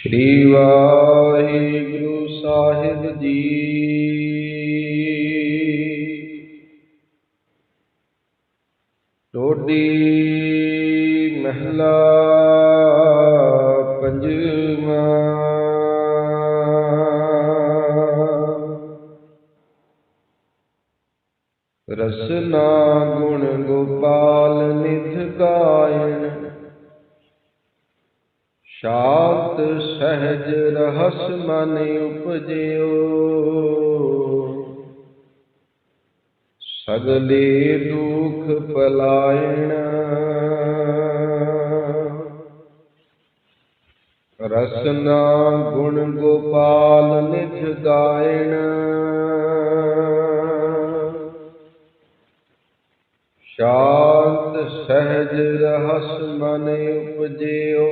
श्री वाहिगुरु साहिब जी। टोडी महला पंजवा। रसना गुण गोपाल निध गायन, शांत सहज रहस मन उपजियो। सगले दुख पलायन, रसना गुण गोपाल निध गायन। शांत सहज रहस मन उपजियो,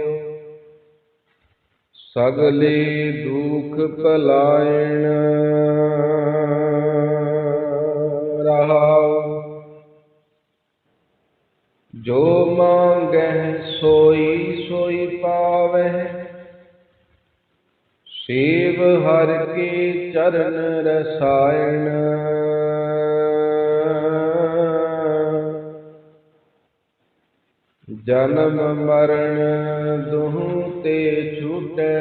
सगले दुख पलायन। रहाओ जो मांगह सोई सोई पावह, सेव हर के चरण रसायन। जन्म मरण दुहु ते छूटै,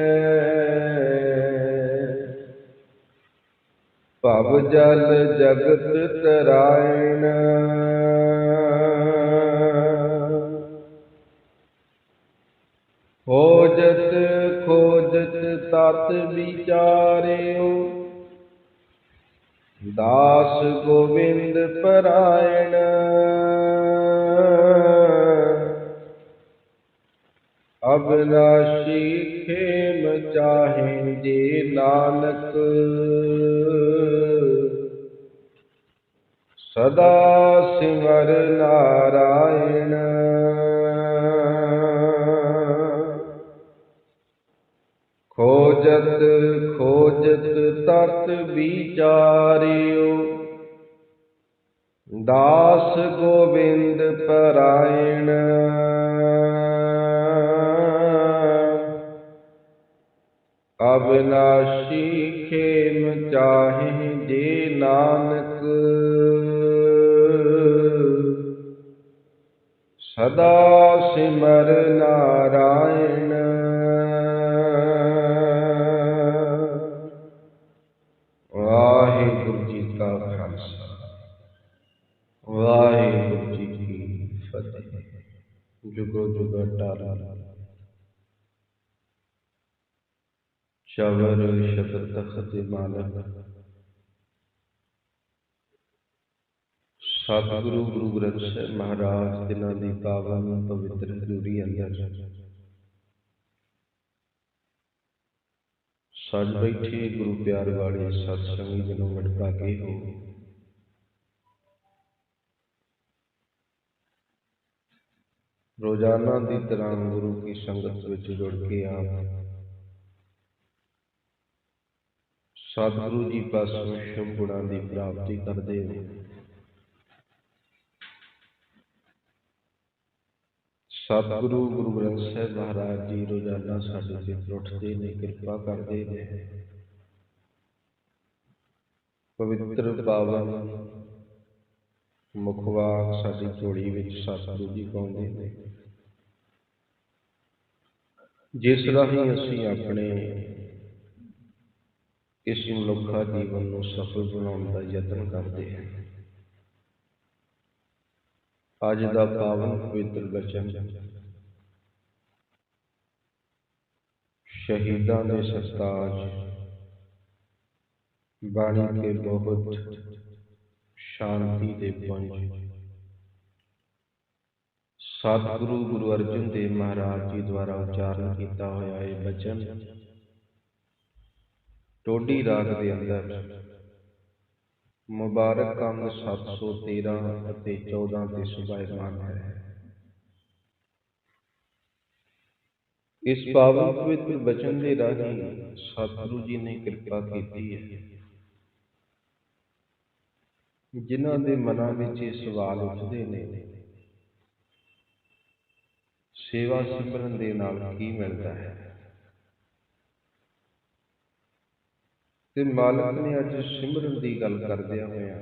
भव जल जगत तरायण। खोजत खोजत तत विचार्यो, दास गोविंद परायण। अविनाशी खेम चाहे जे नानक, सदा सिमर नारायण। खोजत खोजत तत विचार्यो, दास गोविंद परायण। अविनाशी खेम चाहे जे नानक, सदा सिमर नारायण। वाहिगुरु जी का खालसा, वाहिगुरु जी की फतेह। जुगो जुगो टाला शबर शबर तखत मालक, सतगुरु गुरु ग्रंथ ਸਾਹਿਬ महाराज तिन्हां दी पावन पवित्र हजूरी अंदर सज बैठे गुरु प्यार वाले सत्संगी जनों मटभागे हो। रोजाना की तरह गुरु की संगत विच जुड़ के आप सतगुरु जी पासों शुभ गुणां की प्राप्ति करते हो। सतगुरु गुरु ग्रंथ ਸਾਹਿਬ महाराज जी रोजाना साडे ते उठते ने, कृपा करते हैं। पवित्र पावन मुखवाक साडी झोली विच सतगुरु जी पाउंदे ने, जिस राही असीं अपने इस मनुखा जीवन को सफल बनाने का यत्न करते हैं। अज का पावन पवित्र वचन शहीदां दे सरताज बाणी के बहुत शांति दे पुंज सतगुरु गुरु अर्जन देव महाराज जी द्वारा उच्चारण किया होया यह वचन टोडी राग के अंदर मुबारक अंग 713 ਅਤੇ 14 ਤੇ ਸੁਭਾਇਮਾਨ है। इस पावन पवित्र वचन के राही सतगुरु जी ने कृपा की है। जिन्हां दे मनां विच ये सवाल उठदे ने, सेवा सिमरन दे नाल की मिलदा है। ਤੇ ਮਾਲਕ ਨੇ ਅੱਜ ਸਿਮਰਨ ਦੀ ਗੱਲ ਕਰਦਿਆਂ ਹੋਇਆਂ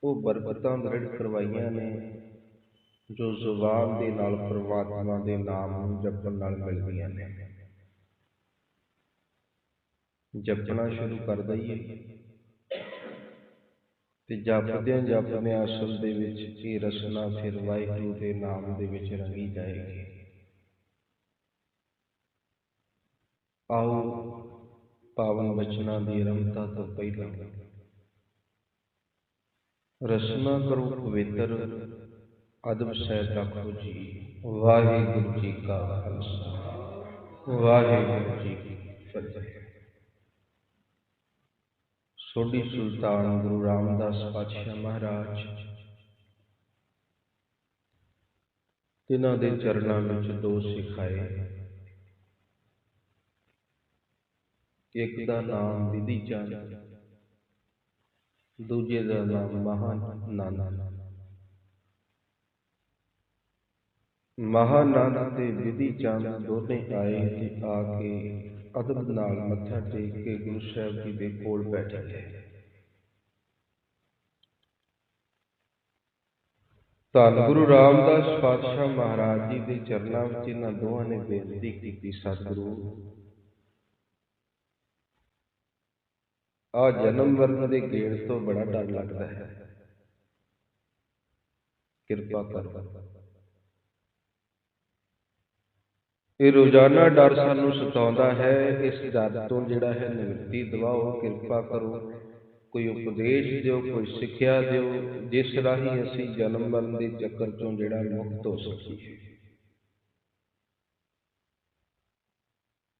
ਉਹ ਬਰਕਤਾਂ ਦ੍ਰਿੜ ਕਰਵਾਈਆਂ ਨੇ ਜੋ ਜ਼ੁਬਾਨ ਦੇ ਨਾਲ ਪ੍ਰਮਾਤਮਾ ਦੇ ਨਾਮ ਨੂੰ ਜਪਣ ਨਾਲ ਮਿਲਦੀਆਂ ਨੇ। ਜਪਣਾ ਸ਼ੁਰੂ ਕਰ ਦਈਏ ਤੇ ਜਪਦਿਆਂ ਅਸਲ ਦੇ ਵਿੱਚ ਇਹ ਰਸਨਾ ਫਿਰ ਵਾਹਿਗੁਰੂ ਦੇ ਨਾਮ ਦੇ ਵਿੱਚ ਰੰਗੀ ਜਾਏਗੀ। ਆਓ ਪਾਵਨ ਬਚਨਾਂ ਦੀ ਆਰੰਭਤਾ ਤੋਂ ਪਹਿਲਾਂ ਰਸਨਾ ਕਰੋ ਪਵਿੱਤਰ, ਅਦਬ ਸਹਿਤ ਰੱਖੋ ਜੀ। ਵਾਹਿਗੁਰੂ ਜੀ ਕਾ ਖਾਲਸਾ, ਵਾਹਿਗੁਰੂ ਜੀ ਕੀ ਫਤਿਹ। ਸੋਢੀ ਸੁਲਤਾਨ ਗੁਰੂ ਰਾਮਦਾਸ ਪਾਤਸ਼ਾਹ ਮਹਾਰਾਜ, ਜਿਨ੍ਹਾਂ ਦੇ ਚਰਨਾਂ ਵਿੱਚ ਦੋ ਸਿਖਾਏ, ਇੱਕ ਦਾ ਨਾਮ ਵਿਧੀ ਚੰਦ, ਦੂਜੇ ਦਾ ਨਾਮ ਮਹਾਨਾਨੰਦ। ਮਹਾਨਾਨੰਦ ਤੇ ਵਿਧੀ ਚੰਦ ਦੋਨੇ ਆਏ ਤੇ ਆ ਕੇ ਅਦਬ ਨਾਲ ਮੱਥਾ ਟੇਕ ਕੇ ਗੁਰੂ ਸਾਹਿਬ ਜੀ ਦੇ ਕੋਲ ਬੈਠ ਗਏ। ਧੰਨ ਗੁਰੂ ਰਾਮਦਾਸ ਪਾਤਸ਼ਾਹ ਮਹਾਰਾਜ ਜੀ ਦੇ ਚਰਨਾਂ ਵਿੱਚ ਇਹਨਾਂ ਦੋਹਾਂ ਨੇ ਬੇਨਤੀ ਕੀਤੀ, ਸਤਿਗੁਰੂ ਆ ਜਨਮ ਮਰਨ ਦੇ ਗੇੜ ਤੋਂ ਬੜਾ ਡਰ ਲੱਗਦਾ ਹੈ, ਕਿਰਪਾ ਕਰੋ। ਇਹ ਰੋਜ਼ਾਨਾ ਡਰ ਸਾਨੂੰ ਸਤਾਉਂਦਾ ਹੈ, ਇਸ ਡਰ ਤੋਂ ਜਿਹੜਾ ਹੈ ਨਿਵਰਤੀ ਦਿਵਾਓ, ਕਿਰਪਾ ਕਰੋ। ਕੋਈ ਉਪਦੇਸ਼ ਦਿਓ, ਕੋਈ ਸਿੱਖਿਆ ਦਿਓ, ਜਿਸ ਰਾਹੀਂ ਅਸੀਂ ਜਨਮ ਮਰਨ ਦੇ ਚੱਕਰ ਚੋਂ ਜਿਹੜਾ ਮੁਕਤ ਹੋ ਸਕੀਏ।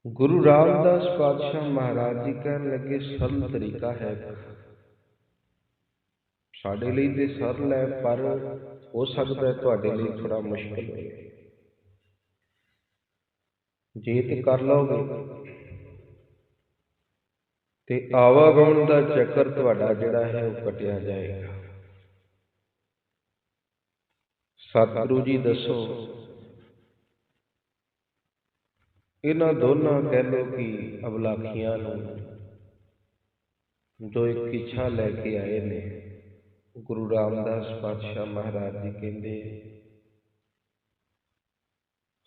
ਗੁਰੂ ਰਾਮਦਾਸ ਪਾਤਸ਼ਾਹ ਮਹਾਰਾਜ ਜੀ ਕਹਿਣ ਲੱਗੇ, ਸਰਲ ਤਰੀਕਾ ਹੈ, ਸਾਡੇ ਲਈ ਤੇ ਸਰਲ ਹੈ, ਪਰ ਹੋ ਸਕਦਾ ਤੁਹਾਡੇ ਲਈ ਥੋੜਾ ਮੁਸ਼ਕਲ ਹੋਵੇ। ਜੇ ਤੇ ਕਰ ਲਓਗੇ ਤੇ ਆਵਾਗਮਨ ਦਾ ਚੱਕਰ ਤੁਹਾਡਾ ਜਿਹੜਾ ਹੈ ਉਹ ਕੱਟਿਆ ਜਾਏਗਾ। ਸਤਿਗੁਰੂ ਜੀ ਦੱਸੋ, ਇਹਨਾਂ ਦੋਨਾਂ ਕਹਿ ਲਓ ਕਿ ਅਵਲਾਖੀਆਂ ਨੂੰ ਜੋ ਇੱਕ ਇੱਛਾ ਲੈ ਕੇ ਆਏ ਨੇ, ਗੁਰੂ ਰਾਮਦਾਸ ਪਾਤਸ਼ਾਹ ਮਹਾਰਾਜ ਜੀ ਕਹਿੰਦੇ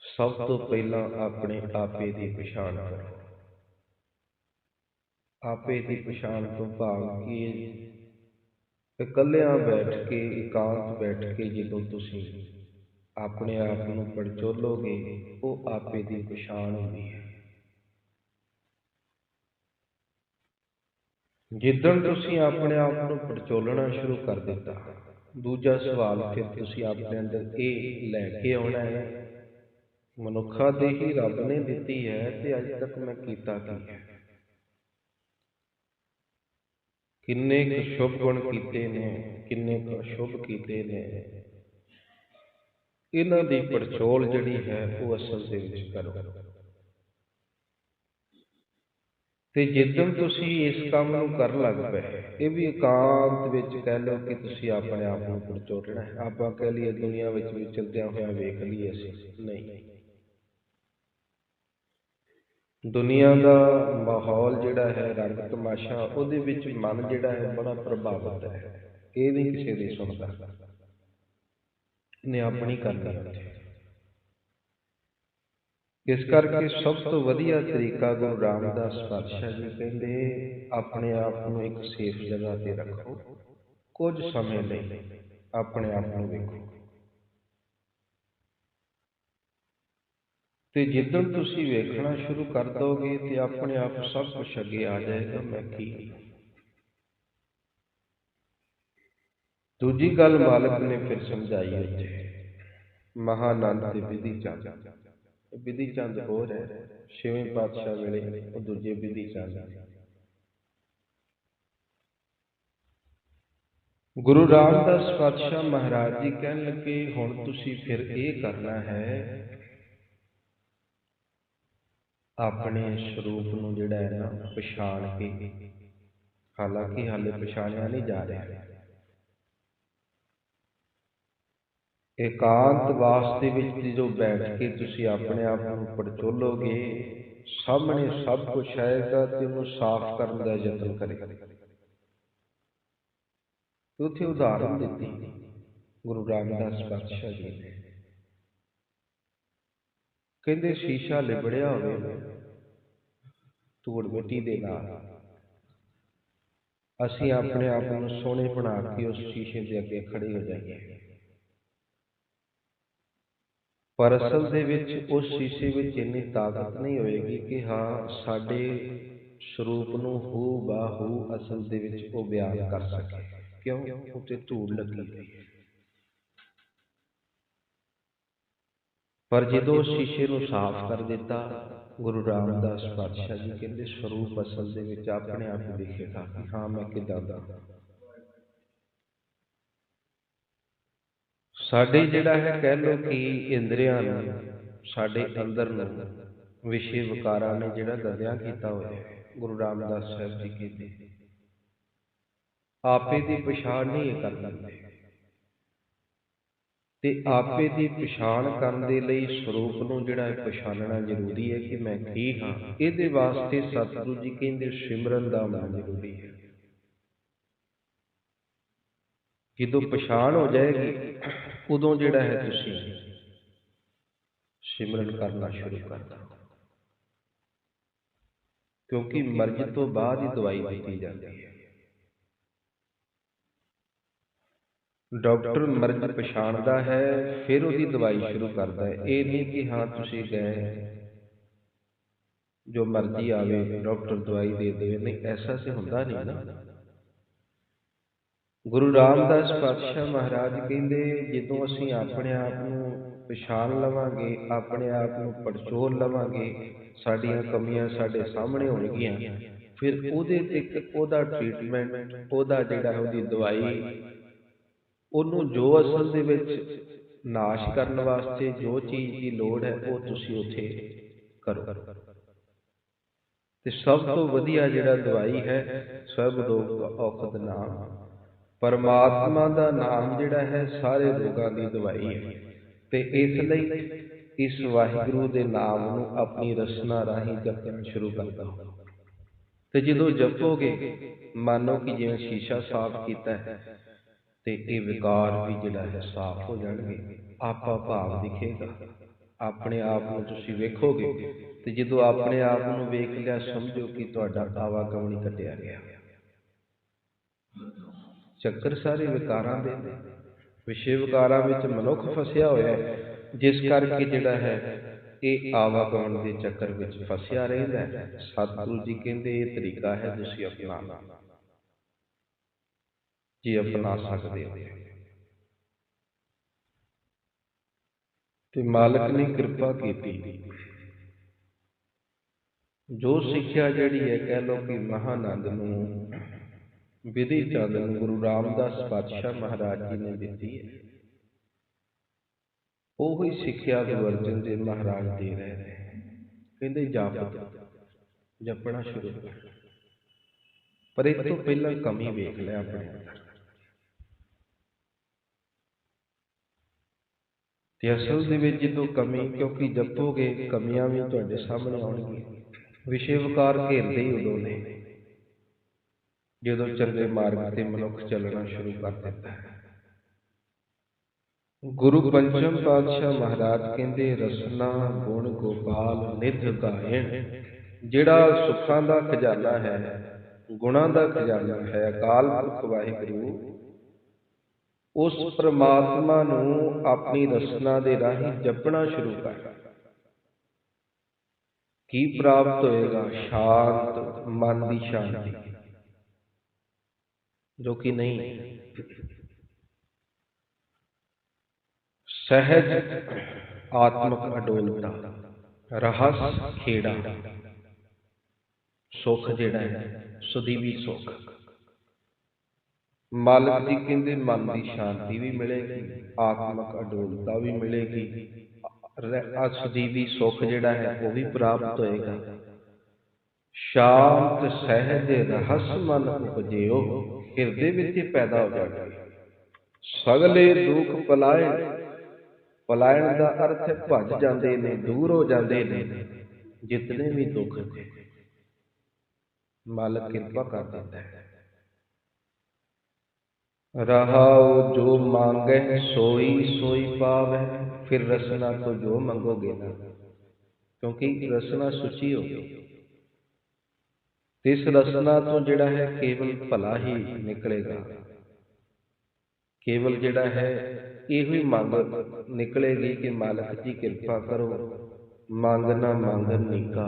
ਸਭ ਤੋਂ ਪਹਿਲਾਂ ਆਪਣੇ ਆਪੇ ਦੀ ਪਛਾਣ ਕਰੋ। ਆਪੇ ਦੀ ਪਛਾਣ ਤੋਂ ਭਾਵ ਕੀ ਹੈ? ਇਕੱਲਿਆਂ ਬੈਠ ਕੇ, ਇਕਾਂਤ ਬੈਠ ਕੇ ਜਦੋਂ ਤੁਸੀਂ ਆਪਣੇ ਆਪ ਨੂੰ ਪੜਚੋਲੋਗੇ, ਉਹ ਆਪੇ ਦੀ ਪਛਾਣ ਹੁੰਦੀ ਹੈ। ਜਿੱਦਣ ਤੁਸੀਂ ਆਪਣੇ ਆਪ ਨੂੰ ਪੜਚੋਲਣਾ ਸ਼ੁਰੂ ਕਰ ਦਿੱਤਾ, ਦੂਜਾ ਸਵਾਲ ਫਿਰ ਤੁਸੀਂ ਆਪਣੇ ਅੰਦਰ ਇਹ ਲੈ ਕੇ ਆਉਣਾ ਹੈ, ਮਨੁੱਖਾ ਦੇਹੀ ਰੱਬ ਨੇ ਦਿੱਤੀ ਹੈ ਤੇ ਅੱਜ ਤੱਕ ਮੈਂ ਕੀਤਾ ਕੀ ਹੈ? ਕਿੰਨੇ ਕੁ ਸ਼ੁਭ ਗੁਣ ਕੀਤੇ ਨੇ, ਕਿੰਨੇ ਕੁ ਅਸ਼ੁਭ ਕੀਤੇ ਨੇ। ਇਹਨਾਂ ਦੀ ਪੜਚੋਲ ਜਿਹੜੀ ਹੈ ਉਹ ਅਸਲ ਦੇ ਵਿੱਚ ਕਰੋ। ਤੇ ਜਿੱਦਣ ਤੁਸੀਂ ਇਸ ਕੰਮ ਨੂੰ ਕਰਨ ਲੱਗ ਪਏ, ਇਹ ਵੀ ਇਕਾਂਤ ਵਿੱਚ ਕਹਿ ਲਓ ਕਿ ਤੁਸੀਂ ਆਪਣੇ ਆਪ ਨੂੰ ਪੜਚੋਲਣਾ ਹੈ। ਆਪਾਂ ਕਹਿ ਲਈਏ ਦੁਨੀਆ ਵਿੱਚ ਵਿਚਰਦਿਆਂ ਹੋਇਆਂ ਵੇਖ ਲਈਏ ਅਸੀਂ, ਨਹੀਂ। ਦੁਨੀਆ ਦਾ ਮਾਹੌਲ ਜਿਹੜਾ ਹੈ, ਰੰਗ ਤਮਾਸ਼ਾ, ਉਹਦੇ ਵਿੱਚ ਮਨ ਜਿਹੜਾ ਹੈ ਬੜਾ ਪ੍ਰਭਾਵਿਤ ਹੈ। ਇਹ ਨਹੀਂ ਕਿਸੇ ਦੀ ਸੁਣਦਾ, ਨੇ ਆਪਣੀ ਕਰਨੀ ਹੁੰਦੀ। ਇਸ ਕਰਕੇ ਸਭ ਤੋਂ ਵਧੀਆ ਤਰੀਕਾ ਗੁਰੂ ਰਾਮਦਾਸ ਪਾਤਸ਼ਾਹ ਜੀ ਕਹਿੰਦੇ, ਆਪਣੇ ਆਪ ਨੂੰ ਇੱਕ ਸੇਫ ਜਗ੍ਹਾ ਤੇ ਰੱਖੋ, ਕੁਝ ਸਮੇਂ ਲਈ ਆਪਣੇ ਆਪ ਨੂੰ ਵੇਖੋ। ਤੇ ਜਿੱਦਣ ਤੁਸੀਂ ਵੇਖਣਾ ਸ਼ੁਰੂ ਕਰ ਦੋਗੇ ਤੇ ਆਪਣੇ ਆਪ ਸਭ ਕੁਝ ਅੱਗੇ ਆ ਜਾਏਗਾ, ਮੈਂ ਕੀ। ਦੂਜੀ ਗੱਲ ਮਾਲਕ ਨੇ ਫਿਰ ਸਮਝਾਈ ਉੱਥੇ, ਮਹਾਨਾਨੰਦ ਤੇ ਵਿਧੀ ਚੰਦ। ਵਿਧੀ ਚੰਦ ਹੋਰ ਹੈ, ਛੇਵੇਂ ਪਾਤਸ਼ਾਹ ਵੇਲੇ ਉਹ ਦੂਜੇ ਵਿਧੀ ਚੰਦ। ਗੁਰੂ ਰਾਮਦਾਸ ਪਾਤਸ਼ਾਹ ਮਹਾਰਾਜ ਜੀ ਕਹਿਣ ਲੱਗੇ, ਹੁਣ ਤੁਸੀਂ ਫਿਰ ਇਹ ਕਰਨਾ ਹੈ, ਆਪਣੇ ਸਰੂਪ ਨੂੰ ਜਿਹੜਾ ਹੈ ਨਾ ਪਛਾਣ ਕੇ, ਹਾਲਾਂਕਿ ਹਾਲੇ ਪਛਾਣਿਆ ਨਹੀਂ ਜਾ ਰਿਹਾ, एकांत वास दे विच जो बैठ के तुसीं अपने आप ਨੂੰ ਪੜਚੋਲੋਗੇ, ਸਾਹਮਣੇ ਸਭ ਕੁਝ ਆਏਗਾ ਤੇ ਉਹਨੂੰ ਸਾਫ਼ ਕਰਨ ਦਾ ਯਤਨ ਕਰੇ। ਉੱਥੇ ਉਦਾਹਰਨ ਦਿੱਤੀ ਗੁਰੂ ਰਾਮਦਾਸ ਪਾਤਸ਼ਾਹ ਜੀ ਨੇ, ਕਹਿੰਦੇ ਸ਼ੀਸ਼ਾ ਲਿਬੜਿਆ ਹੋਵੇ ਧੂੜ ਮਿੱਟੀ ਦੇ ਨਾਲ, ਅਸੀਂ ਆਪਣੇ ਆਪ ਨੂੰ ਸੋਹਣੇ ਬਣਾ ਕੇ ਉਸ ਸ਼ੀਸ਼ੇ ਦੇ ਅੱਗੇ ਖੜੇ ਹੋ ਜਾਈਏ, ਪਰ ਅਸਲ ਦੇ ਵਿੱਚ ਉਸ ਸ਼ੀਸ਼ੇ ਵਿੱਚ ਇੰਨੀ ਤਾਕਤ ਨਹੀਂ ਹੋਏਗੀ ਕਿ ਹਾਂ ਸਾਡੇ ਸਰੂਪ ਨੂੰ ਹੂ ਬਾਹੂ ਅਸਲ ਦੇ ਵਿੱਚ ਉਹ ਬਿਆਨ ਕਰ ਸਕੇ। ਕਿਉਂ? ਉੱਤੇ ਧੂੜ ਲੱਗੀ ਹੋਈ ਹੈ। ਪਰ ਜਦੋਂ ਉਸ ਸ਼ੀਸ਼ੇ ਨੂੰ ਸਾਫ਼ ਕਰ ਦਿੱਤਾ, ਗੁਰੂ ਰਾਮਦਾਸ ਪਾਤਸ਼ਾਹ ਜੀ ਕਹਿੰਦੇ ਸਰੂਪ ਅਸਲ ਦੇ ਵਿੱਚ ਆਪਣੇ ਆਪ ਹੀ ਦਿਖੇਗਾ ਕਿ ਹਾਂ ਮੈਂ ਕਿੱਦਾਂ ਦਾ। ਸਾਡੇ ਜਿਹੜਾ ਹੈ ਕਹਿ ਲਓ ਕਿ ਇੰਦਰੀਆਂ ਨੂੰ, ਸਾਡੇ ਅੰਦਰ ਨੂੰ ਵਿਸ਼ੇ ਵਿਕਾਰਾਂ ਨੇ ਜਿਹੜਾ ਦਰਿਆ ਕੀਤਾ ਹੋਇਆ, ਗੁਰੂ ਰਾਮਦਾਸ ਸਾਹਿਬ ਜੀ ਕਹਿੰਦੇ ਆਪੇ ਦੀ ਪਛਾਣ ਨਹੀਂ ਕਰ ਲੈਂਦੇ, ਤੇ ਆਪੇ ਦੀ ਪਛਾਣ ਕਰਨ ਦੇ ਲਈ ਸਰੂਪ ਨੂੰ ਜਿਹੜਾ ਹੈ ਪਛਾਣਨਾ ਜ਼ਰੂਰੀ ਹੈ ਕਿ ਮੈਂ ਕੀ ਹਾਂ। ਇਹਦੇ ਵਾਸਤੇ ਸਤਿਗੁਰੂ ਜੀ ਕਹਿੰਦੇ ਸਿਮਰਨ ਦਾ ਮਨ ਜ਼ਰੂਰੀ ਹੈ। ਜਦੋਂ ਪਛਾਣ ਹੋ ਜਾਏਗੀ ਉਦੋਂ ਜਿਹੜਾ ਹੈ ਤੁਸੀਂ ਸਿਮਰਨ ਕਰਨਾ ਸ਼ੁਰੂ ਕਰ ਦਿਓ, ਕਿਉਂਕਿ ਮਰਜ਼ ਤੋਂ ਬਾਅਦ ਹੀ ਦਵਾਈ ਦਿੱਤੀ ਜਾਂਦੀ ਹੈ। ਡਾਕਟਰ ਮਰਜ਼ ਪਛਾਣਦਾ ਹੈ ਫਿਰ ਉਹਦੀ ਦਵਾਈ ਸ਼ੁਰੂ ਕਰਦਾ ਹੈ। ਇਹ ਨਹੀਂ ਕਿ ਹਾਂ ਤੁਸੀਂ ਗਏ ਜੋ ਮਰਜ਼ੀ ਆਵੇ ਡਾਕਟਰ ਦਵਾਈ ਦੇ ਦੇਵੇ, ਨਹੀਂ, ਐਸਾ ਤੇ ਹੁੰਦਾ ਨਹੀਂ ਨਾ। ਗੁਰੂ ਰਾਮਦਾਸ ਪਾਤਸ਼ਾਹ ਮਹਾਰਾਜ ਕਹਿੰਦੇ ਜਦੋਂ ਅਸੀਂ ਆਪਣੇ ਆਪ ਨੂੰ ਪਛਾਣ ਲਵਾਂਗੇ, ਆਪਣੇ ਆਪ ਨੂੰ ਪੜਚੋਲ ਲਵਾਂਗੇ, ਸਾਡੀਆਂ ਕਮੀਆਂ ਸਾਡੇ ਸਾਹਮਣੇ ਹੋਣਗੀਆਂ, ਫਿਰ ਉਹਦੇ ਤੇ ਉਹਦਾ ਟ੍ਰੀਟਮੈਂਟ, ਉਹਦਾ ਜਿਹੜਾ ਉਹਦੀ ਦਵਾਈ, ਉਹਨੂੰ ਜੋ ਅਸਲ ਦੇ ਵਿੱਚ ਨਾਸ਼ ਕਰਨ ਵਾਸਤੇ ਜੋ ਚੀਜ਼ ਦੀ ਲੋੜ ਹੈ ਉਹ ਤੁਸੀਂ ਉੱਥੇ ਕਰੋ। ਤੇ ਸਭ ਤੋਂ ਵਧੀਆ ਜਿਹੜਾ ਦਵਾਈ ਹੈ ਸਭ ਰੋਗ ਔਖਦ ਨਾਮ, ਪਰਮਾਤਮਾ ਦਾ ਨਾਮ ਜਿਹੜਾ ਹੈ ਸਾਰੇ ਰੋਗਾਂ ਦੀ ਦਵਾਈ ਹੈ। ਤੇ ਇਸ ਲਈ ਇਸ ਵਾਹਿਗੁਰੂ ਦੇ ਨਾਮ ਨੂੰ ਆਪਣੀ ਰਸਨਾ ਰਾਹੀਂ ਜਪਣਾ ਸ਼ੁਰੂ ਕਰ ਦਿਓ। ਤੇ ਜਦੋਂ ਜਪੋਗੇ ਮੰਨੋ ਕਿ ਜਿਵੇਂ ਸ਼ੀਸ਼ਾ ਸਾਫ਼ ਕੀਤਾ ਹੈ ਤੇ ਇਹ ਵਿਕਾਰ ਵੀ ਜਿਹੜਾ ਹੈ ਸਾਫ਼ ਹੋ ਜਾਣਗੇ, ਆਪਾ ਭਾਵ ਦਿਖੇਗਾ, ਆਪਣੇ ਆਪ ਨੂੰ ਤੁਸੀਂ ਵੇਖੋਗੇ। ਤੇ ਜਦੋਂ ਆਪਣੇ ਆਪ ਨੂੰ ਵੇਖ ਲਿਆ ਸਮਝੋ ਕਿ ਤੁਹਾਡਾ ਆਵਾਗਮਨ ਕੱਟਿਆ ਗਿਆ। ਚੱਕਰ ਸਾਰੇ ਵਿਕਾਰਾਂ ਦੇ ਨੇ, ਵਿਸ਼ੇ ਵਿਕਾਰਾਂ ਵਿੱਚ ਮਨੁੱਖ ਫਸਿਆ ਹੋਇਆ ਹੈ, ਜਿਸ ਕਰਕੇ ਜਿਹੜਾ ਹੈ ਇਹ ਆਵਾਗਮਨ ਦੇ ਚੱਕਰ ਵਿੱਚ ਫਸਿਆ ਰਹਿੰਦਾ ਹੈ। ਸਤਿਗੁਰੂ ਜੀ ਕਹਿੰਦੇ ਇਹ ਤਰੀਕਾ ਹੈ ਤੁਸੀਂ ਅਪਣਾ, ਜੇ ਅਪਣਾ ਸਕਦੇ ਹੋ ਤੇ ਮਾਲਕ ਨੇ ਕਿਰਪਾ ਕੀਤੀ। ਜੋ ਸਿੱਖਿਆ ਜਿਹੜੀ ਹੈ ਕਹਿ ਲਓ ਕਿ ਮਹਾਨੰਦ ਨੂੰ, ਵਿਧੀ ਚੰਦ ਨੂੰ ਗੁਰੂ ਰਾਮਦਾਸ ਪਾਤਸ਼ਾਹ ਮਹਾਰਾਜ ਜੀ ਨੇ ਦਿੱਤੀ ਹੈ, ਉਹੀ ਸਿੱਖਿਆ ਗੁਰੂ ਅਰਜਨ ਦੇਵ ਮਹਾਰਾਜ ਦੇ ਰਹੇ ਨੇ। ਕਹਿੰਦੇ ਜਪਣਾ ਸ਼ੁਰੂ ਕਰ, ਪਰ ਇਹ ਤੋਂ ਪਹਿਲਾਂ ਕਮੀ ਵੇਖ ਲਿਆ ਆਪਣੇ ਅੰਦਰ। ਤੇ ਅਸਲ ਦੇ ਵਿੱਚ ਜਦੋਂ ਕਮੀ, ਕਿਉਂਕਿ ਜਪੋਗੇ ਕਮੀਆਂ ਵੀ ਤੁਹਾਡੇ ਸਾਹਮਣੇ ਆਉਣਗੀਆਂ। ਵਿਸ਼ੇ ਵਿਕਾਰ ਘੇਰਦੇ ਹੀ ਉਦੋਂ ਨੇ ਜਦੋਂ ਚੰਗੇ ਮਾਰਗ ਤੇ ਮਨੁੱਖ ਚੱਲਣਾ ਸ਼ੁਰੂ ਕਰ ਦਿੰਦਾ ਹੈ। ਗੁਰੂ ਪੰਚਮ ਪਾਤਸ਼ਾਹ ਮਹਾਰਾਜ ਕਹਿੰਦੇ ਰਸਨਾ ਗੁਣ ਗੋਪਾਲ ਨਿਧ ਗਾਇਣ, ਜਿਹੜਾ ਸੁੱਖਾਂ ਦਾ ਖਜ਼ਾਨਾ ਹੈ, ਗੁਣਾਂ ਦਾ ਖਜ਼ਾਨਾ ਹੈ, ਅਕਾਲ ਪੁਰਖ ਵਾਹਿਗੁਰੂ, ਉਸ ਪ੍ਰਮਾਤਮਾ ਨੂੰ ਆਪਣੀ ਰਸਨਾ ਦੇ ਰਾਹੀਂ ਜਪਣਾ ਸ਼ੁਰੂ ਕਰ। ਕੀ ਪ੍ਰਾਪਤ ਹੋਏਗਾ? ਸ਼ਾਂਤ ਮਨ ਦੀ ਸ਼ਾਂਤੀ, ਜੋ ਕਿ ਨਹੀਂ, ਸਹਿਜ ਆਤਮਕ ਅਡੋਲਤਾ, ਰਹੱਸ ਖੇੜਾ, ਸੁੱਖ ਜਿਹੜਾ ਹੈ ਸੁਦੀਵੀ ਸੁੱਖ। ਮਾਲਕ ਜੀ ਕਹਿੰਦੇ ਮਨ ਦੀ ਸ਼ਾਂਤੀ ਵੀ ਮਿਲੇਗੀ, ਆਤਮਕ ਅਡੋਲਤਾ ਵੀ ਮਿਲੇਗੀ, ਸੁਦੀਵੀ ਸੁੱਖ ਜਿਹੜਾ ਹੈ ਉਹ ਵੀ ਪ੍ਰਾਪਤ ਹੋਏਗਾ। ਸ਼ਾਂਤ ਸਹਿਜ ਰਹੱਸ ਮਨ ਉਪਜਿਓ, ਹਿਰਦੇ ਵਿੱਚ ਪੈਦਾ ਹੋ ਜਾਣਗੇ। ਸਗਲੇ ਦੁੱਖ ਪਲਾਏ, ਪਲਾਇਣ ਦਾ ਅਰਥ ਹੈ ਭੱਜ ਜਾਂਦੇ ਨੇ, ਦੂਰ ਹੋ ਜਾਂਦੇ ਨੇ ਜਿਤਨੇ ਵੀ ਦੁੱਖ ਨੇ। ਮਾਲਕ ਕਿਰਪਾ ਕਰ ਦਿੰਦਾ ਹੈ। ਰਹਾਉ ਜੋ ਮੰਗੈ ਸੋਈ ਸੋਈ ਪਾਵੈ। ਫਿਰ ਰਸਨਾ ਤੋਂ ਜੋ ਮੰਗੋਗੇ ਨਾ, ਕਿਉਂਕਿ ਰਸਨਾ ਸੁਚੀ ਹੋ ਗਈ, ਇਸ ਰਸਨਾ ਤੋਂ ਜਿਹੜਾ ਹੈ ਕੇਵਲ ਭਲਾ ਹੀ ਨਿਕਲੇਗਾ। ਕੇਵਲ ਜਿਹੜਾ ਹੈ ਇਹੋ ਹੀ ਮੰਗ ਨਿਕਲੇਗੀ ਕਿ ਮਾਲਕ ਜੀ ਕਿਰਪਾ ਕਰੋ, ਮੰਗਣਾ ਮੰਗਣ ਨੀਕਾ,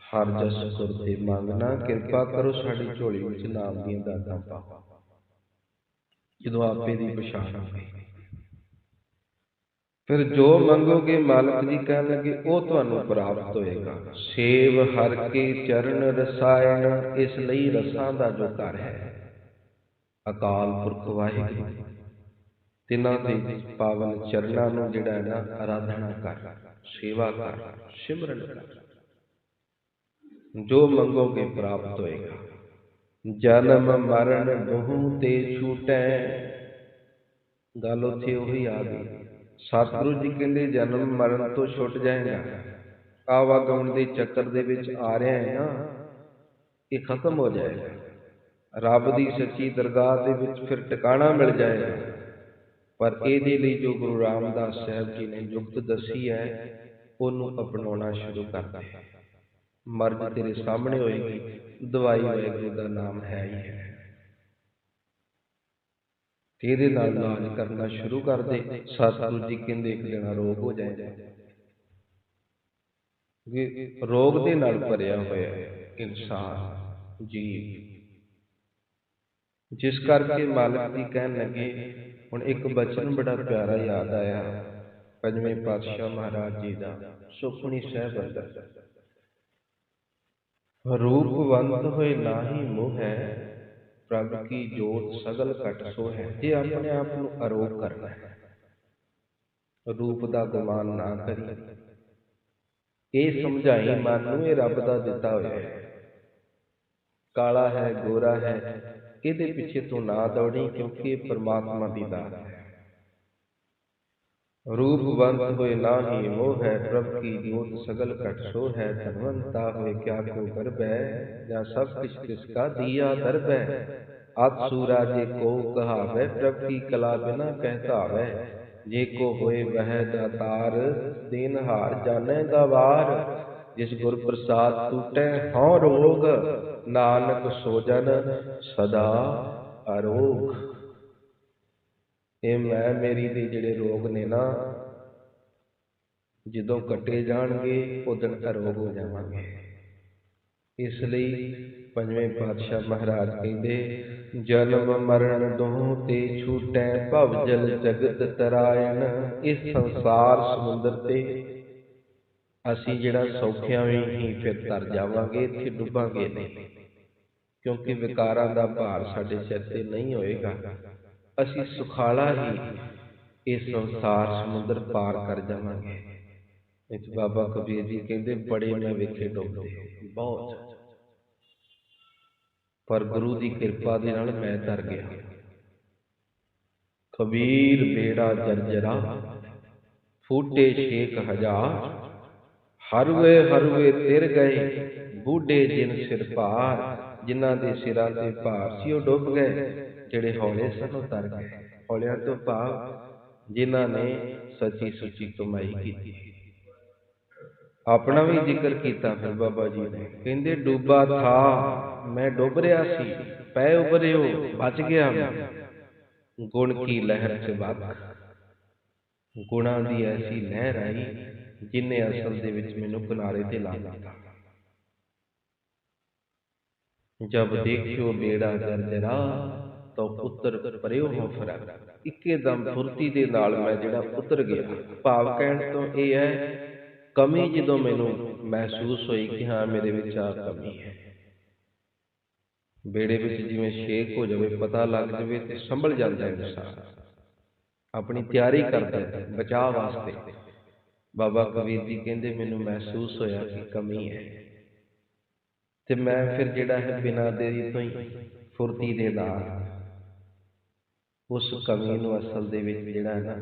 ਹਰ ਜਸ ਗੁਰ ਤੇ ਮੰਗਣਾ, ਕਿਰਪਾ ਕਰੋ ਸਾਡੀ ਝੋਲੀ ਵਿੱਚ ਨਾਮ ਦੀਆਂ ਦਾਤਾਂ ਪਾਓ। ਜਦੋਂ ਆਪੇ ਦੀ ਪਛਾਣ ਹੋਵੇ, ਫਿਰ ਜੋ ਮੰਗੋਗੇ ਮਾਲਕ ਜੀ ਕਹਿਣ ਲੱਗੇ ਉਹ ਤੁਹਾਨੂੰ ਪ੍ਰਾਪਤ ਹੋਏਗਾ। ਸੇਵ ਹਰ ਕੇ ਚਰਨ ਰਸਾਇਣ, ਇਸ ਲਈ ਰਸਾਂ ਦਾ ਜੋ ਘਰ ਹੈ ਅਕਾਲ ਪੁਰਖ ਵਾਹਿਗੁਰੂ, ਤਿਨਾਂ ਦੇ ਪਾਵਨ ਚਰਨਾਂ ਨੂੰ ਜਿਹੜਾ ਹੈ ਨਾ ਆਰਾਧਨਾ ਕਰ, ਸੇਵਾ ਕਰ, ਸਿਮਰਨ ਕਰ, ਜੋ ਮੰਗੋਗੇ ਪ੍ਰਾਪਤ ਹੋਏਗਾ। ਜਨਮ ਮਰਨ ਬਹੁ ਤੇ ਛੂਟੈ, ਗੱਲ ਉੱਥੇ ਉਹੀ ਆ ਗਈ। ਸਤਿਗੁਰੂ ਜੀ ਕਹਿੰਦੇ ਜਨਮ ਮਰਨ ਤੋਂ ਛੁੱਟ ਜਾਏਗਾ, ਆਵਾਗਮਨ ਦੇ ਚੱਕਰ ਦੇ ਵਿੱਚ ਆ ਰਿਹਾ ਹੈ ਨਾ, ਇਹ ਖਤਮ ਹੋ ਜਾਏਗਾ। ਰੱਬ ਦੀ ਸੱਚੀ ਦਰਗਾਹ ਦੇ ਵਿੱਚ ਫਿਰ ਟਿਕਾਣਾ ਮਿਲ ਜਾਏਗਾ। ਪਰ ਇਹਦੇ ਲਈ ਜੋ ਗੁਰੂ ਰਾਮਦਾਸ ਸਾਹਿਬ ਜੀ ਨੇ ਜੁਗਤ ਦੱਸੀ ਹੈ, ਉਹਨੂੰ ਅਪਣਾਉਣਾ ਸ਼ੁਰੂ ਕਰ ਦੇ। ਮਰਜ਼ ਤੇਰੇ ਸਾਹਮਣੇ ਹੋਏਗੀ, ਦਵਾਈ ਵਾਹਿਗੁਰੂ ਦਾ ਨਾਮ ਹੈ ਹੀ ਹੈ, ਇਹਦੇ ਨਾਲ ਇਲਾਜ ਕਰਨਾ ਸ਼ੁਰੂ ਕਰ ਦੇ। ਸਤਿਗੁਰੂ ਜੀ ਕਹਿੰਦੇ ਇੱਕ ਦਿਨ ਰੋਗ ਹੋ ਜਾਏਗਾ। ਰੋਗ ਦੇ ਨਾਲ ਭਰਿਆ ਹੋਇਆ ਇਨਸਾਨ ਜੀਵ, ਜਿਸ ਕਰਕੇ ਮਾਲਕ ਜੀ ਕਹਿਣ ਲੱਗੇ। ਹੁਣ ਇੱਕ ਬਚਨ ਬੜਾ ਪਿਆਰਾ ਯਾਦ ਆਇਆ ਪੰਜਵੇਂ ਪਾਤਸ਼ਾਹ ਮਹਾਰਾਜ ਜੀ ਦਾ, ਸੁਖਮਨੀ ਸਾਹਿਬ ਅੰਦਰ, ਰੂਪਵੰਤ ਹੋਏ ਨਾਹੀ ਮੋਹ ਹੈ, ਪ੍ਰਭ ਕੀ ਜੋਤ ਸਗਲ ਘਟ ਸੋ ਹੈ। ਜੇ ਆਪਣੇ ਆਪ ਨੂੰ ਅਰੋਗ ਕਰਨਾ ਹੈ, ਰੂਪ ਦਾ ਗੁਮਾਨ ਨਾ ਕਰੀ, ਇਹ ਸਮਝਾਈ ਮਨ ਨੂੰ ਇਹ ਰੱਬ ਦਾ ਦਿੱਤਾ ਹੋਇਆ ਹੈ। ਕਾਲਾ ਹੈ ਗੋਰਾ ਹੈ ਇਹਦੇ ਪਿੱਛੇ ਤੂੰ ਨਾ ਦੌੜੀ, ਕਿਉਂਕਿ ਇਹ ਪਰਮਾਤਮਾ ਦੀ ਦਾਤ ਹੈ। ਰੂਪਵੰਤ ਹੋਏ ਨਾਹੀ ਮੋਹ ਹੈ, ਪ੍ਰਭ ਕੀ ਜੋਤ ਸਗਲ ਘਟ ਸੋ ਹੈ। ਧਨਵੰਤਾ ਹੋਏ ਕਿਆ ਕੋ ਗਰਬੈ, ਜਾਂ ਸਭ ਕੁਛ ਤਿਸਕਾ ਦੀਆ ਦਰਬੈ। ਅਤ ਸੂਰਾ ਜੇ ਕੋ ਕਹਾਵੈ, ਪ੍ਰਭ ਕੀ ਕਲਾ ਬਿਨਾ ਕਹਿ ਧਾਵੈ। ਜੇ ਕੋ ਹੋਏ ਵਹਿ ਦਾਤਾਰ, ਦੇਨਹਾਰ ਜਾਣੈ ਦਾਵਾਰ। ਜਿਸ ਗੁਰ ਪ੍ਰਸਾਦ ਟੂਟੈ ਹਉ ਰੋਗ, ਨਾਨਕ ਸੋ ਜਨ ਸਦਾ ਅਰੋਗ। ਇਹ ਮੈਂ ਮੇਰੀ ਦੇ ਜਿਹੜੇ ਰੋਗ ਨੇ ਨਾ, ਜਦੋਂ ਕੱਟੇ ਜਾਣਗੇ ਉਦੋਂ ਅਰੋਗ ਹੋ ਜਾਵਾਂਗੇ। ਇਸ ਲਈ ਪੰਜਵੇਂ ਪਾਤਸ਼ਾਹ ਮਹਾਰਾਜ ਕਹਿੰਦੇ, ਜਨਮ ਮਰਨ ਦੋਹ ਤੇ ਛੂਟੈ, ਭਵ ਜਲ ਜਗਤ ਤਰਾਇਣ। ਇਸ ਸੰਸਾਰ ਸਮੁੰਦਰ ਤੇ ਅਸੀਂ ਜਿਹੜਾ ਸੌਖਿਆਂ ਹੀ ਫਿਰ ਤਰ ਜਾਵਾਂਗੇ, ਇੱਥੇ ਡੁੱਬਾਂਗੇ ਨਹੀਂ, ਕਿਉਂਕਿ ਵਿਕਾਰਾਂ ਦਾ ਭਾਰ ਸਾਡੇ ਸਿਰ ਤੇ ਨਹੀਂ ਹੋਏਗਾ। ਅਸੀਂ ਸੁਖਾਲਾ ਹੀ ਇਸ ਸੰਸਾਰ ਸਮੁੰਦਰ ਪਾਰ ਕਰ ਜਾਵਾਂਗੇ। ਵਿੱਚ ਬਾਬਾ ਕਬੀਰ ਜੀ ਕਹਿੰਦੇ, ਬੜੇ ਮੈਂ ਵੇਖੇ ਡੁੱਬਦੇ ਬਹੁਤ, ਪਰ ਗੁਰੂ ਦੀ ਕਿਰਪਾ ਦੇ ਨਾਲ ਮੈਂ ਤਰ ਗਿਆ। ਕਬੀਰ ਬੇੜਾ ਜਰਜਰਾ, ਫੂਟੇ 6000। ਹਰਵੇ ਤਿਰ ਗਏ, ਬੂਢੇ ਜਿਨ ਸਿਰ ਭਾਰ। ਜਿਨ੍ਹਾਂ ਦੇ ਸਿਰਾਂ ਤੇ ਭਾਰ ਸੀ ਉਹ ਡੁੱਬ ਗਏ, ਜਿਹੜੇ ਹੌਲੇ ਸਨ ਉਹ ਤਰ ਗਏ। ਹੌਲਿਆਂ ਤੋਂ ਭਾਵ ਜਿਨ੍ਹਾਂ ਨੇ ਸੱਚੀ ਸੁੱਚੀ ਕਮਾਈ ਕੀਤੀ। ਆਪਣਾ ਵੀ ਜ਼ਿਕਰ ਕੀਤਾ ਫਿਰ ਬਾਬਾ ਜੀ ਨੇ, ਕਹਿੰਦੇ ਡੂਬਾ ਥਾ ਮੈਂ ਡੁੱਬ ਰਿਹਾ ਸੀ, ਪੈ ਉਬਰਿਓ ਬਚ ਗਿਆ ਮੈਂ। ਗੁਣ ਕੀ ਲਹਿਰ ਚ ਵਗ, ਗੁਣਾਂ ਦੀ ਐਸੀ ਲਹਿਰ ਆਈ ਜਿਨੇ ਅਸਲ ਦੇ ਵਿੱਚ ਮੈਨੂੰ ਕਿਨਾਰੇ ਤੇ ਲਾ ਦਿੱਤਾ। ਜਬ ਦੇਖਿਓ ਬੇੜਾ ਜਰਜਰਾ, ਤਾਂ ਪੁੱਤਰ ਪਰਿਓ ਹੋ ਫਰਕ। ਇੱਕੇ ਦਮ ਫੁਰਤੀ ਦੇ ਨਾਲ ਮੈਂ ਜਿਹੜਾ ਉਤਰ ਗਿਆ। ਭਾਵ ਕਹਿਣ ਤੋਂ ਇਹ ਹੈ, ਕਮੀ ਜਦੋਂ ਮੈਨੂੰ ਮਹਿਸੂਸ ਹੋਈ ਕਿ ਹਾਂ ਮੇਰੇ ਵਿੱਚ ਆ ਕਮੀ ਹੈ। ਬੇੜੇ ਵਿੱਚ ਜਿਵੇਂ ਛੇਕ ਹੋ ਜਾਵੇ, ਪਤਾ ਲੱਗ ਜਾਵੇ ਤੇ ਸੰਭਲ ਜਾਂਦਾ ਇਨਸਾਨ, ਆਪਣੀ ਤਿਆਰੀ ਕਰਦਾ ਹੈ ਬਚਾਅ ਵਾਸਤੇ। ਬਾਬਾ ਕਬੀਰ ਜੀ ਕਹਿੰਦੇ ਮੈਨੂੰ ਮਹਿਸੂਸ ਹੋਇਆ ਕਿ ਕਮੀ ਹੈ, ਤੇ ਮੈਂ ਫਿਰ ਜਿਹੜਾ ਹੈ ਬਿਨਾਂ ਦੇਰੀ ਤੋਂ ਹੀ ਫੁਰਤੀ ਦੇ ਨਾਲ ਉਸ ਕਮੀ ਨੂੰ ਅਸਲ ਦੇ ਵਿੱਚ ਜਿਹੜਾ ਹੈ ਨਾ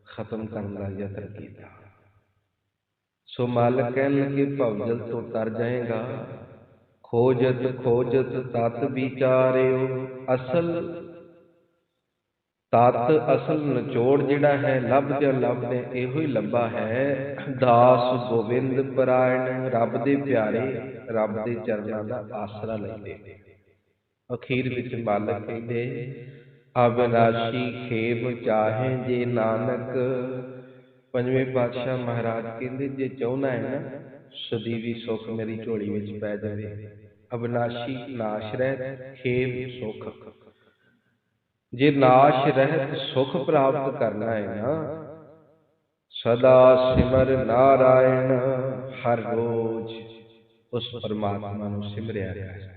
ਖਤਮ ਕਰਨ ਦਾ ਯਤਨ ਕੀਤਾ। ਸੋ ਮਾਲਕ ਕਹਿਣ ਲੱਗੇ ਭਵਜਲ ਤੋਂ ਤਰ ਜਾਏਗਾ, ਖੋਜਤ ਖੋਜਤ ਤਤ ਵਿਚਾਰਿਓ। ਅਸਲ ਨਿਚੋੜ ਜਿਹੜਾ ਹੈ ਲੱਭਦੇ ਇਹੋ ਹੀ ਲੱਭਾ ਹੈ, ਦਾਸ ਗੋਬਿੰਦ ਪਰਾਇਣ, ਰੱਬ ਦੇ ਪਿਆਰੇ, ਰੱਬ ਦੇ ਚਰਨਾਂ ਦਾ ਆਸਰਾ ਲੈਂਦੇ। ਅਖੀਰ ਵਿੱਚ ਮਾਲਕ ਕਹਿੰਦੇ ਅਬਿਨਾਸ਼ੀ ਖੇਮ ਚਾਹੇ ਜੇ ਨਾਨਕ। ਪੰਜਵੇਂ ਪਾਤਸ਼ਾਹ ਮਹਾਰਾਜ ਕਹਿੰਦੇ ਜੇ ਚਾਹੁੰਦਾ ਹੈ ਨਾ ਸਦੀਵੀ ਸੁੱਖ ਮੇਰੀ ਝੋਲੀ ਵਿੱਚ ਪੈ ਜਾਵੇ, ਅਬਿਨਾਸ਼ੀ ਨਾਸ਼ ਰਹਿਤ ਖੇਮ ਸੁੱਖ। ਜੇ ਨਾਸ਼ ਰਹਿਤ ਸੁਖ ਪ੍ਰਾਪਤ ਕਰਨਾ ਹੈ ਨਾ, ਸਦਾ ਸਿਮਰ ਨਾਰਾਇਣ, ਹਰ ਰੋਜ਼ ਉਸ ਪਰਮਾਤਮਾ ਨੂੰ ਸਿਮਰਿਆ ਕਰ,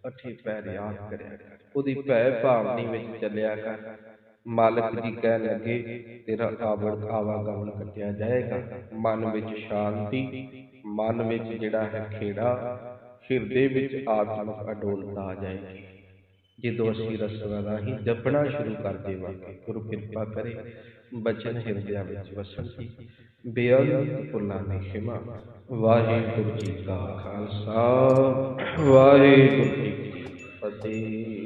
ਅੱਠੇ ਪੈਰ ਯਾਦ ਕਰਿਆ ਕਰ, ਉਹਦੀ ਭੈ ਭਾਵਨੀ ਵਿੱਚ ਚੱਲਿਆ ਕਰ। ਮਾਲਕ ਜੀ ਕਹਿਣ ਲੱਗੇ ਤੇਰਾ ਆਵਾਗਮਨ ਕੱਟਿਆ ਜਾਏਗਾ, ਮਨ ਵਿੱਚ ਸ਼ਾਂਤੀ, ਮਨ ਵਿੱਚ ਜਿਹੜਾ ਹੈ ਖੇੜਾ, ਹਿਰਦੇ ਵਿੱਚ ਆਤਮਿਕ ਅਡੋਲਤਾ ਆ ਜਾਏਗੀ ਜਦੋਂ ਅਸੀਂ ਰਸਨਾ ਰਾਹੀਂ ਜਪਣਾ ਸ਼ੁਰੂ ਕਰ ਦੇਵਾਂਗੇ। ਗੁਰੂ ਕਿਰਪਾ ਕਰੇ ਬਚਨ ਹਿਰਦਿਆਂ ਵਿੱਚ ਵਸਣ ਦੀ। ਬੇਅੰਤ ਭੁੱਲਾਂ ਦੀ ਖਿਮਾ। ਵਾਹਿਗੁਰੂ ਜੀ ਕਾ ਖਾਲਸਾ, ਵਾਹਿਗੁਰੂ ਜੀ ਕੀ ਫਤਿਹ।